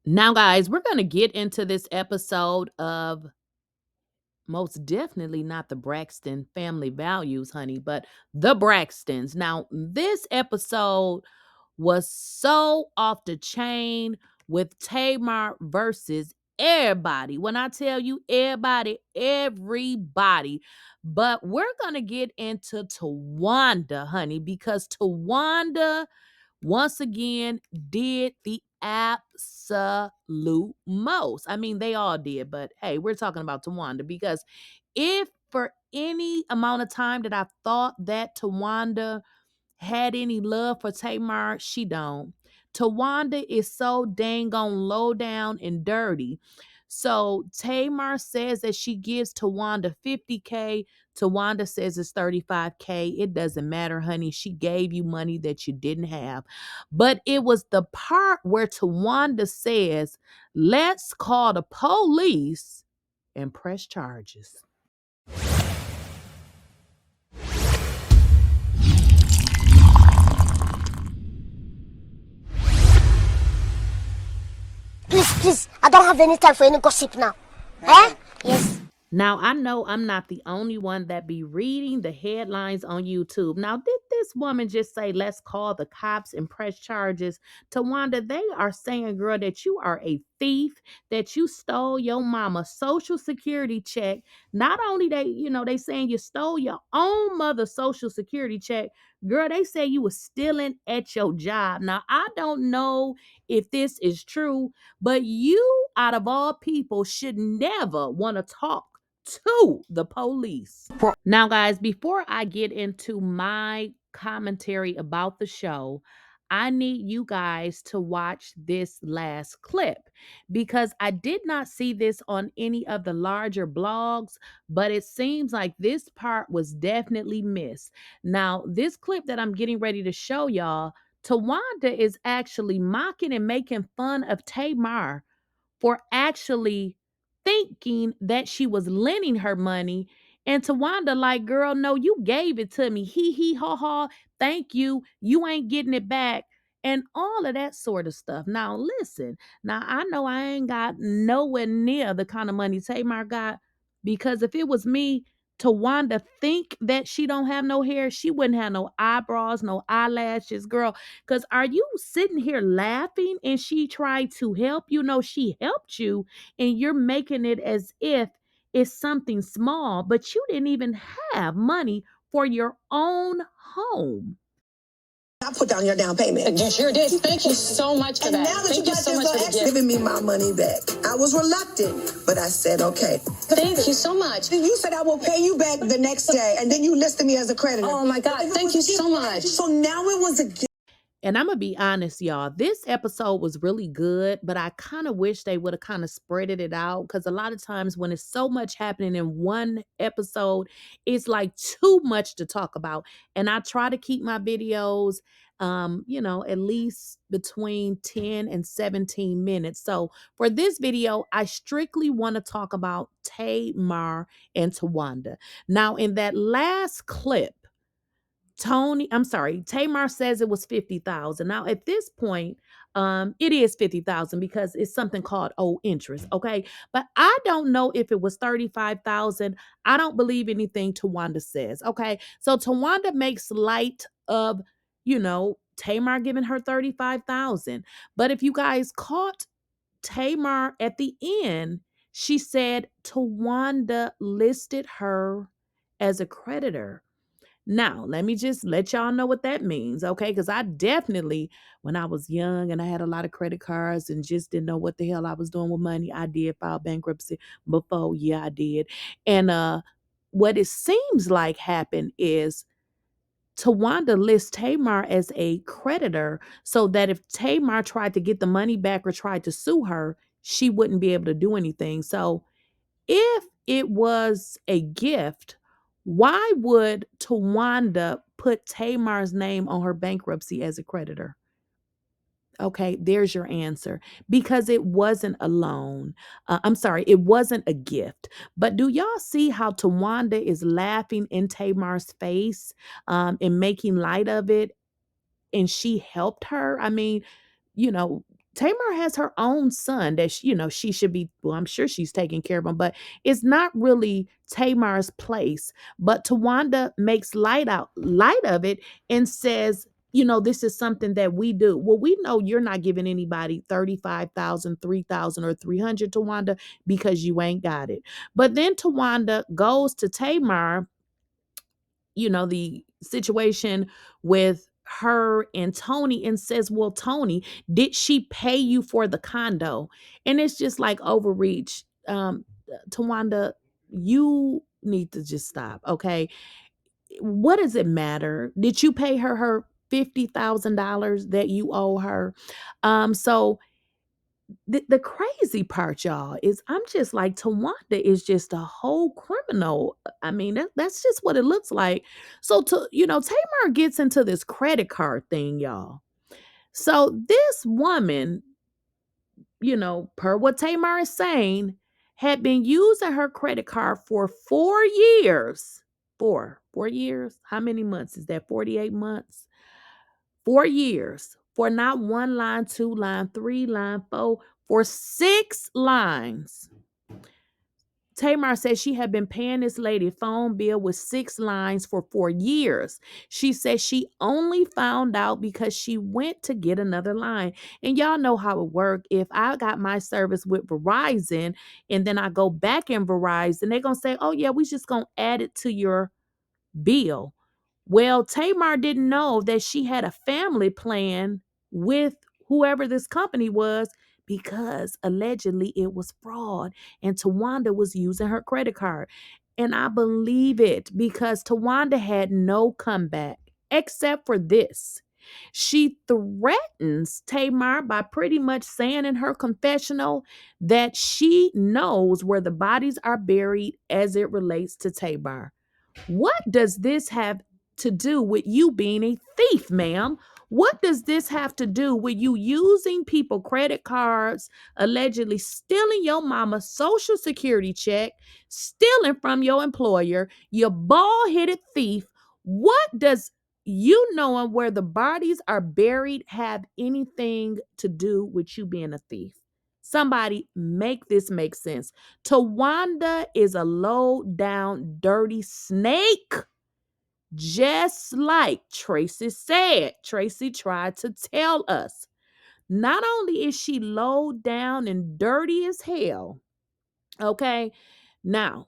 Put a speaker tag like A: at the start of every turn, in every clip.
A: Now, guys, we're going to get into this episode of most definitely not the Braxton family values, honey, but the Braxtons. Now, this episode was so off the chain with Tamar versus everybody. When I tell you everybody, everybody. But we're going to get into Towanda, honey, because Towanda once again did the absolute most. I mean, they all did, but hey, we're talking about Towanda because if for any amount of time that I thought that Towanda had any love for Tamar, she don't. Towanda is so dang on low down and dirty. So Tamar says that she gives Towanda 50K. Towanda says it's 35K. It doesn't matter, honey. She gave you money that you didn't have. But it was the part where Towanda says, let's call the police and press charges.
B: Please, I don't have any time for any gossip now. Eh? Yes.
A: Now, I know I'm not the only one that be reading the headlines on YouTube. Now, did this woman just say, let's call the cops and press charges? Towanda, they are saying, girl, that you are a thief, that you stole your mama's social security check. Not only they saying you stole your own mother's social security check, girl, they say you was stealing at your job. Now, I don't know if this is true, but you, out of all people, should never want to talk to the police. Now, guys, before I get into my commentary about the show, I need you guys to watch this last clip because I did not see this on any of the larger blogs, but it seems like this part was definitely missed. Now, this clip that I'm getting ready to show y'all, Towanda is actually mocking and making fun of Tamar for actually thinking that she was lending her money. And Towanda, like, girl, no, you gave it to me. Hee hee ha ha. Thank you. You ain't getting it back. And all of that sort of stuff. Now, listen. Now, I know I ain't got nowhere near the kind of money Tamar got because if it was me, Towanda think that she don't have no hair, she wouldn't have no eyebrows, no eyelashes, girl. Because are you sitting here laughing and she tried to help you? No, she helped you and you're making it as if it's something small, but you didn't even have money for your own home.
C: I put down your down payment.
D: You sure did. Thank you so much for that.
C: And now that
D: Thank
C: you
D: you
C: got
D: so much for the gift.
C: giving me my money back. I was reluctant, but I said, okay.
D: Thank you so much.
C: You said I will pay you back the next day, and then you listed me as a creditor.
D: Oh my God, thank you so much.
C: So now it was a gift.
A: And I'm going to be honest, y'all. This episode was really good, but I kind of wish they would have kind of spreaded it out because a lot of times when it's so much happening in one episode, it's like too much to talk about. And I try to keep my videos, at least between 10 and 17 minutes. So for this video, I strictly want to talk about Tamar and Towanda. Now, in that last clip, Tamar says it was 50,000. Now at this point, it is 50,000 because it's something called old interest, okay? But I don't know if it was 35,000. I don't believe anything Towanda says, okay? So Towanda makes light of, Tamar giving her 35,000. But if you guys caught Tamar at the end, she said Towanda listed her as a creditor. Now, let me just let y'all know what that means, okay? Because I definitely, when I was young and I had a lot of credit cards and just didn't know what the hell I was doing with money, I did file bankruptcy before. Yeah, I did. And what it seems like happened is Towanda lists Tamar as a creditor so that if Tamar tried to get the money back or tried to sue her, she wouldn't be able to do anything. So if it was a gift, why would Towanda put Tamar's name on her bankruptcy as a creditor? Okay, there's your answer. Because it wasn't a loan. It wasn't a gift. But do y'all see how Towanda is laughing in Tamar's face and making light of it? And she helped her. I mean, you know, Tamar has her own son that she should be, well, I'm sure she's taking care of him, but it's not really Tamar's place. But Towanda makes light of it and says, this is something that we do. Well, we know you're not giving anybody 35,000, 3,000, or 300, Towanda, because you ain't got it. But then Towanda goes to Tamar, the situation with her and Tony, and says, well, Tony, did she pay you for the condo? And it's just like overreach. Towanda, you need to just stop, okay? What does it matter? Did you pay her $50,000 that you owe her? So the crazy part, y'all, is I'm just like, Towanda is just a whole criminal. I mean, that's just what it looks like. So Tamar gets into this credit card thing, y'all. So this woman, per what Tamar is saying, had been using her credit card for 4 years. 4 years. How many months is that? 48 months. 4 years for not 1 line, 2 line, 3 line, 4, for 6 lines. Tamar said she had been paying this lady phone bill with 6 lines for 4 years. She said she only found out because she went to get another line. And y'all know how it works. If I got my service with Verizon and then I go back in Verizon, they're going to say, oh yeah, we just going to add it to your bill. Well, Tamar didn't know that she had a family plan with whoever this company was, because allegedly it was fraud and Towanda was using her credit card. And I believe it, because Towanda had no comeback except for this. She threatens Tamar by pretty much saying in her confessional that she knows where the bodies are buried as it relates to Tamar. What does this have to do with you being a thief, ma'am? What does this have to do with you using people credit cards, allegedly stealing your mama's social security check, stealing from your employer, you bald-headed thief? What does you knowing where the bodies are buried have anything to do with you being a thief? Somebody make this make sense. Towanda is a low down, dirty snake. Just like Tracy said, Tracy tried to tell us. Not only is she low down and dirty as hell, okay? Now,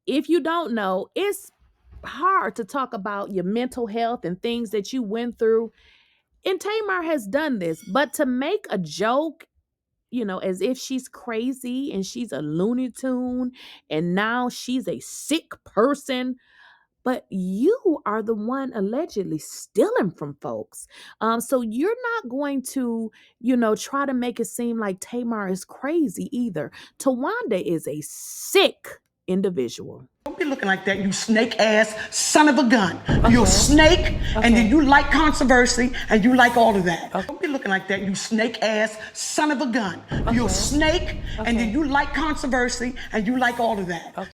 A: if you don't know, it's hard to talk about your mental health and things that you went through. And Tamar has done this, but to make a joke, as if she's crazy and she's a Looney Tune and now she's a sick person. But you are the one allegedly stealing from folks. So you're not going to, try to make it seem like Tamar is crazy either. Towanda is a sick individual.
E: Don't be looking like that, you snake ass son of a gun. Okay. You're a snake, and then you like controversy, and you like all of that. Okay. Don't be looking like that, you snake ass son of a gun. Okay. You're a snake, and then you like controversy, and you like all of that. Okay.